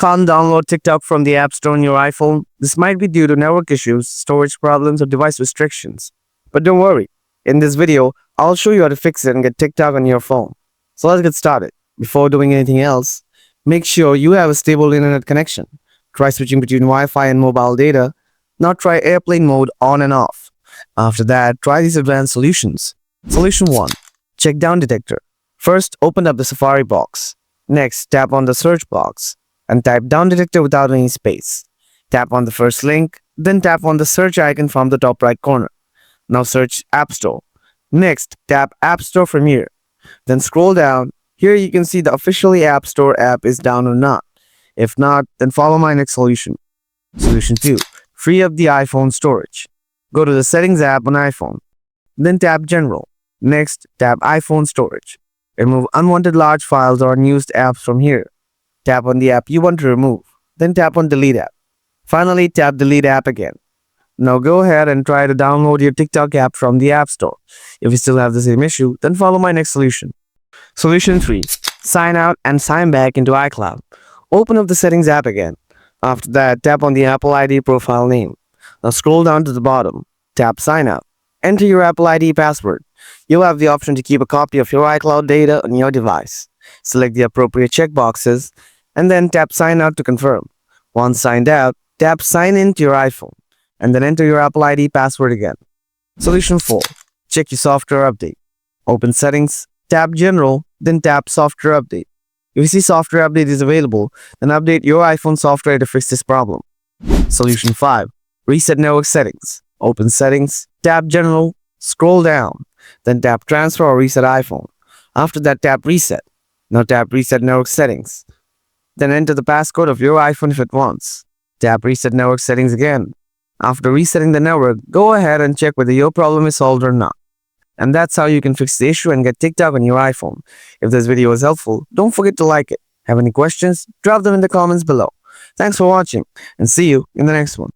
Can't download TikTok from the App Store on your iPhone? This might be due to network issues, storage problems, or device restrictions. But don't worry, in this video, I'll show you how to fix it and get TikTok on your phone. So let's get started. Before doing anything else, make sure you have a stable internet connection. Try switching between Wi-Fi and mobile data. Now try airplane mode on and off. After that, try these advanced solutions. Solution 1. Check down detector. First, open up the Safari box. Next, tap on the search box and type down detector without any space. Tap on the first link, then tap on the search icon from the top right corner. Now search App Store. Next, tap App Store from here. Then scroll down. Here you can see the officially App Store app is down or not. If not, then follow my next solution. Solution 2. Free up the iPhone storage. Go to the Settings app on iPhone. Then tap General. Next, tap iPhone Storage. Remove unwanted large files or unused apps from here. Tap on the app you want to remove. Then tap on Delete app. Finally, tap Delete app again. Now go ahead and try to download your TikTok app from the App Store. If you still have the same issue, then follow my next solution. Solution 3. Sign out and sign back into iCloud. Open up the Settings app again. After that, tap on the Apple ID profile name. Now scroll down to the bottom. Tap Sign Out. Enter your Apple ID password. You'll have the option to keep a copy of your iCloud data on your device. Select the appropriate checkboxes and then tap Sign Out to confirm. Once signed out, tap Sign In to your iPhone and then enter your Apple ID password again. Solution 4. Check your software update. Open Settings, tap General, then tap Software Update. If you see Software Update is available, then update your iPhone software to fix this problem. Solution 5. Reset network settings. Open Settings, tap General, scroll down, then tap Transfer or Reset iPhone. After that, tap Reset. Now tap Reset network settings. Then enter the passcode of your iPhone if it wants. Tap Reset network settings again. After resetting the network, go ahead and check whether your problem is solved or not. And that's how you can fix the issue and get TikTok on your iPhone. If this video was helpful, don't forget to like it. Have any questions? Drop them in the comments below. Thanks for watching and see you in the next one.